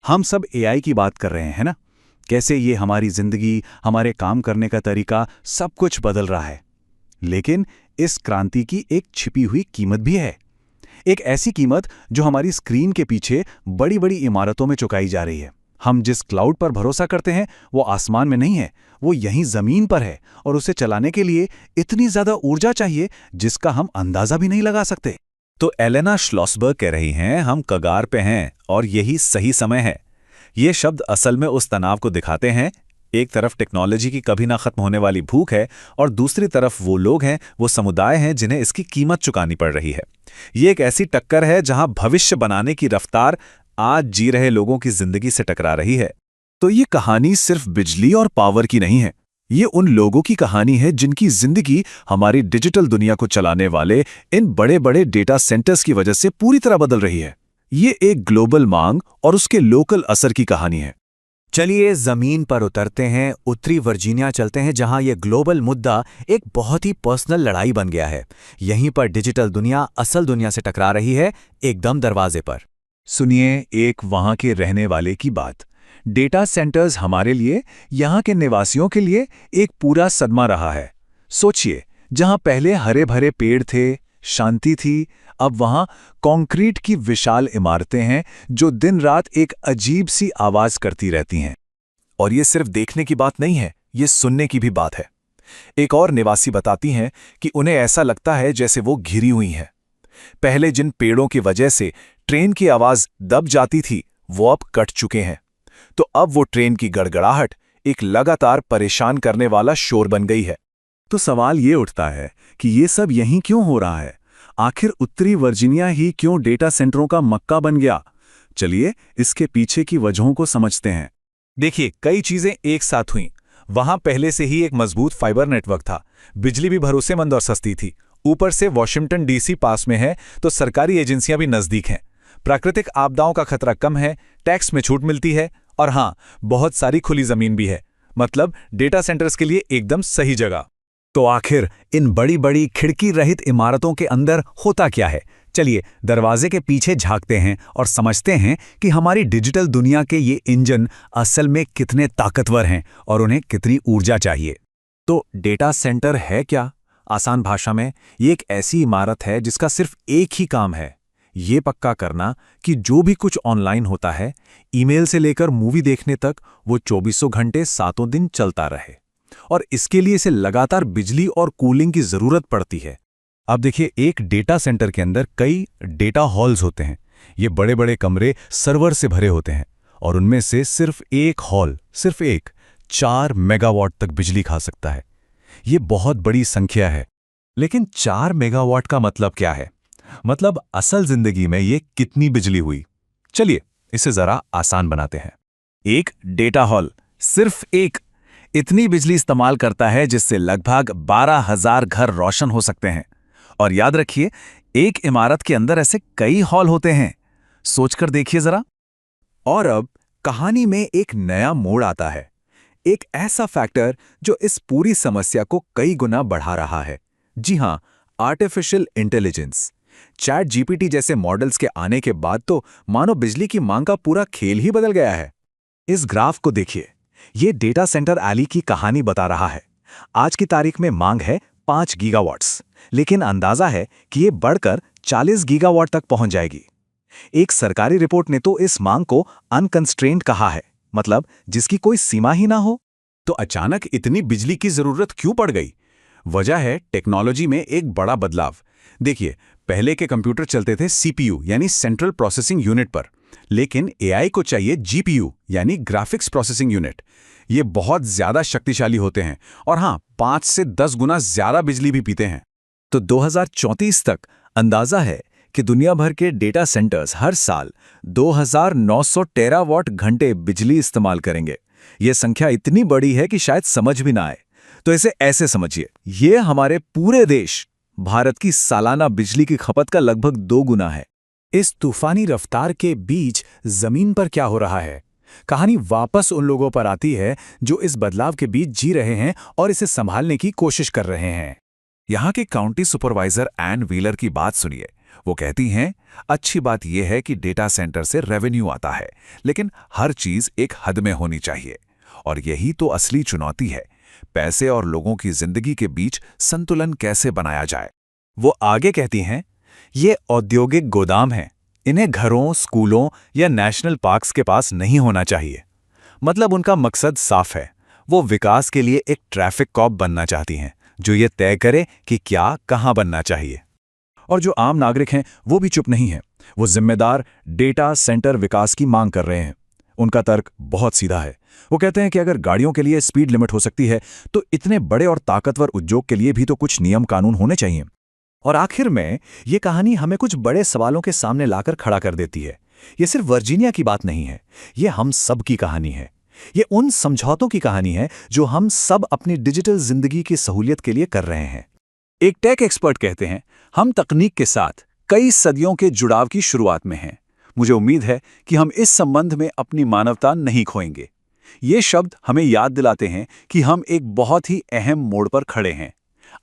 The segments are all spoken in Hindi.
हम सब एआई की बात कर रहे हैं, है ना? कैसे ये हमारी जिंदगी, हमारे काम करने का तरीका, सब कुछ बदल रहा है। लेकिन इस क्रांति की एक छिपी हुई कीमत भी है। एक ऐसी कीमत जो हमारी स्क्रीन के पीछे बड़ी बड़ी इमारतों में चुकाई जा रही है। हम जिस क्लाउड पर भरोसा करते हैं वो आसमान में नहीं है, वो यहीं जमीन पर है, और उसे चलाने के लिए इतनी ज्यादा ऊर्जा चाहिए जिसका हम अंदाजा भी नहीं लगा सकते। तो एलेना श्लॉसबर्ग कह रही हैं, हम कगार पे हैं और यही सही समय है। ये शब्द असल में उस तनाव को दिखाते हैं। एक तरफ टेक्नोलॉजी की कभी ना खत्म होने वाली भूख है और दूसरी तरफ वो लोग हैं, वो समुदाय हैं जिन्हें इसकी कीमत चुकानी पड़ रही है। ये एक ऐसी टक्कर है जहां भविष्य बनाने की रफ्तार आज जी रहे लोगों की जिंदगी से टकरा रही है। तो ये कहानी सिर्फ बिजली और पावर की नहीं है। ये उन लोगों की कहानी है जिनकी जिंदगी हमारी डिजिटल दुनिया को चलाने वाले इन बड़े बड़े डेटा सेंटर्स की वजह से पूरी तरह बदल रही है। ये एक ग्लोबल मांग और उसके लोकल असर की कहानी है। चलिए जमीन पर उतरते हैं, उत्तरी वर्जीनिया चलते हैं, जहां यह ग्लोबल मुद्दा एक बहुत ही पर्सनल लड़ाई बन गया है। यहीं पर डिजिटल दुनिया असल दुनिया से टकरा रही है, एकदम दरवाजे पर। सुनिए एक वहां के रहने वाले की बात। डेटा सेंटर्स हमारे लिए, यहां के निवासियों के लिए एक पूरा सदमा रहा है। सोचिए, जहां पहले हरे भरे पेड़ थे, शांति थी, अब वहां कंक्रीट की विशाल इमारतें हैं जो दिन रात एक अजीब सी आवाज करती रहती हैं। और ये सिर्फ देखने की बात नहीं है, ये सुनने की भी बात है। एक और निवासी बताती हैं कि उन्हें ऐसा लगता है जैसे वो घिरी हुई हैं। पहले जिन पेड़ों की वजह से ट्रेन की आवाज दब जाती थी, वो अब कट चुके हैं। तो अब वो ट्रेन की गड़गड़ाहट एक लगातार परेशान करने वाला शोर बन गई है। तो सवाल ये उठता है कि ये सब यहीं क्यों हो रहा है? आखिर उत्तरी वर्जीनिया ही क्यों डेटा सेंटरों का मक्का बन गया? चलिए इसके पीछे की वजहों को समझते हैं। देखिए, कई चीजें एक साथ हुईं। वहां पहले से ही एक मजबूत फाइबर नेटवर्क था, बिजली भी भरोसेमंद और सस्ती थी। ऊपर से वॉशिंगटन डीसी पास में है, तो सरकारी एजेंसियां भी नजदीक हैं। प्राकृतिक आपदाओं का खतरा कम है, टैक्स में छूट मिलती है, और हां, बहुत सारी खुली जमीन भी है। मतलब डेटा सेंटर्स के लिए एकदम सही जगह। तो आखिर इन बड़ी बड़ी खिड़की रहित इमारतों के अंदर होता क्या है? चलिए दरवाजे के पीछे झांकते हैं और समझते हैं कि हमारी डिजिटल दुनिया के ये इंजन असल में कितने ताकतवर हैं और उन्हें कितनी ऊर्जा चाहिए। तो डेटा सेंटर है क्या? आसान भाषा में, ये एक ऐसी इमारत है जिसका सिर्फ एक ही काम है, ये पक्का करना कि जो भी कुछ ऑनलाइन होता है, ईमेल से लेकर मूवी देखने तक, वो 24 घंटे 7 दिन चलता रहे। और इसके लिए इसे लगातार बिजली और कूलिंग की जरूरत पड़ती है। अब देखिए, एक डेटा सेंटर के अंदर कई डेटा हॉल्स होते हैं। ये बड़े बड़े कमरे सर्वर से भरे होते हैं और उनमें से सिर्फ एक हॉल, सिर्फ एक, 4 मेगावाट तक बिजली खा सकता है। ये बहुत बड़ी संख्या है। लेकिन 4 मेगावाट का मतलब क्या है? मतलब असल जिंदगी में ये कितनी बिजली हुई? चलिए इसे जरा आसान बनाते हैं। एक डेटा हॉल, सिर्फ एक, इतनी बिजली इस्तेमाल करता है जिससे लगभग 12,000 घर रोशन हो सकते हैं। और याद रखिए, एक इमारत के अंदर ऐसे कई हॉल होते हैं। सोचकर देखिए जरा। और अब कहानी में एक नया मोड़ आता है, एक ऐसा फैक्टर जो इस पूरी समस्या को कई गुना बढ़ा रहा है। जी हां, आर्टिफिशियल इंटेलिजेंस। चैट जीपीटी जैसे मॉडल्स के आने के बाद तो मानो बिजली की मांग का पूरा खेल ही बदल गया है। इस ग्राफ को देखिए, ये डेटा सेंटर एली की कहानी बता रहा है। आज की तारीख में मांग है 5 गीगावाट्स, लेकिन अंदाजा है कि ये बढ़कर 40 गीगावाट तक पहुंच जाएगी। एक सरकारी रिपोर्ट ने तो इस मांग को अनकंस्ट्रेन्ड कहा है, मतलब जिसकी कोई सीमा ही ना हो। तो अचानक इतनी बिजली की जरूरत क्यों पड़ गई? वजह है टेक्नोलॉजी में एक बड़ा बदलाव। देखिए, पहले के कंप्यूटर चलते थे सीपीयू यानी सेंट्रल प्रोसेसिंग यूनिट पर, लेकिन एआई को चाहिए जीपीयू यानी ग्राफिक्स प्रोसेसिंग यूनिट। ये बहुत ज्यादा शक्तिशाली होते हैं और हां, 5 से 10 गुना ज्यादा बिजली भी पीते हैं। तो 2034 तक अंदाजा है कि दुनिया भर के डेटा सेंटर्स हर साल 2900 टेरावाट घंटे बिजली इस्तेमाल करेंगे। यह संख्या इतनी बड़ी है कि शायद समझ भी ना आए। तो इसे ऐसे समझिए, ये हमारे पूरे देश भारत की सालाना बिजली की खपत का लगभग 2 गुना है। इस तूफानी रफ्तार के बीच जमीन पर क्या हो रहा है? कहानी वापस उन लोगों पर आती है जो इस बदलाव के बीच जी रहे हैं और इसे संभालने की कोशिश कर रहे हैं। यहाँ के काउंटी सुपरवाइजर एन व्हीलर की बात सुनिए। वो कहती हैं, अच्छी बात यह है कि डेटा सेंटर से रेवेन्यू आता है, लेकिन हर चीज एक हद में होनी चाहिए। और यही तो असली चुनौती है, पैसे और लोगों की जिंदगी के बीच संतुलन कैसे बनाया जाए। वो आगे कहती हैं, ये औद्योगिक गोदाम हैं, इन्हें घरों, स्कूलों या नेशनल पार्क्स के पास नहीं होना चाहिए। मतलब उनका मकसद साफ है, वो विकास के लिए एक ट्रैफिक कॉप बनना चाहती हैं, जो ये तय करे कि क्या कहाँ बनना चाहिए। और जो आम नागरिक हैं वो भी चुप नहीं हैं। वो जिम्मेदार डेटा सेंटर विकास की मांग कर रहे हैं। उनका तर्क बहुत सीधा है। वो कहते हैं कि अगर गाड़ियों के लिए स्पीड लिमिट हो सकती है तो इतने बड़े और ताकतवर उद्योग के लिए भी तो कुछ नियम कानून होने चाहिए। और आखिर में ये कहानी हमें कुछ बड़े सवालों के सामने लाकर खड़ा कर देती है। ये सिर्फ वर्जीनिया की बात नहीं है, ये हम सब की कहानी है। ये उन समझौतों की कहानी है जो हम सब अपनी डिजिटल जिंदगी की सहूलियत के लिए कर रहे हैं। एक टेक एक्सपर्ट कहते हैं, हम तकनीक के साथ कई सदियों के जुड़ाव की शुरुआत में हैं। मुझे उम्मीद है कि हम इस संबंध में अपनी मानवता नहीं खोएंगे। ये शब्द हमें याद दिलाते हैं कि हम एक बहुत ही अहम मोड़ पर खड़े हैं।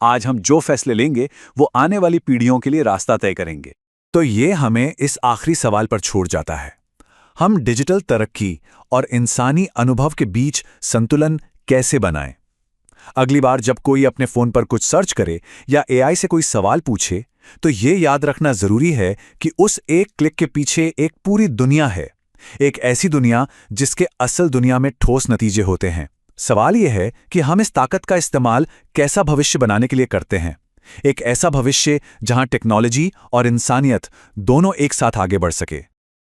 आज हम जो फैसले लेंगे वो आने वाली पीढ़ियों के लिए रास्ता तय करेंगे। तो ये हमें इस आखिरी सवाल पर छोड़ जाता है, हम डिजिटल तरक्की और इंसानी अनुभव के बीच संतुलन कैसे बनाएं? अगली बार जब कोई अपने फोन पर कुछ सर्च करे या एआई से कोई सवाल पूछे, तो ये याद रखना जरूरी है कि उस एक क्लिक के पीछे एक पूरी दुनिया है, एक ऐसी दुनिया जिसके असल दुनिया में ठोस नतीजे होते हैं। सवाल यह है कि हम इस ताकत का इस्तेमाल कैसा भविष्य बनाने के लिए करते हैं, एक ऐसा भविष्य जहां टेक्नोलॉजी और इंसानियत दोनों एक साथ आगे बढ़ सके।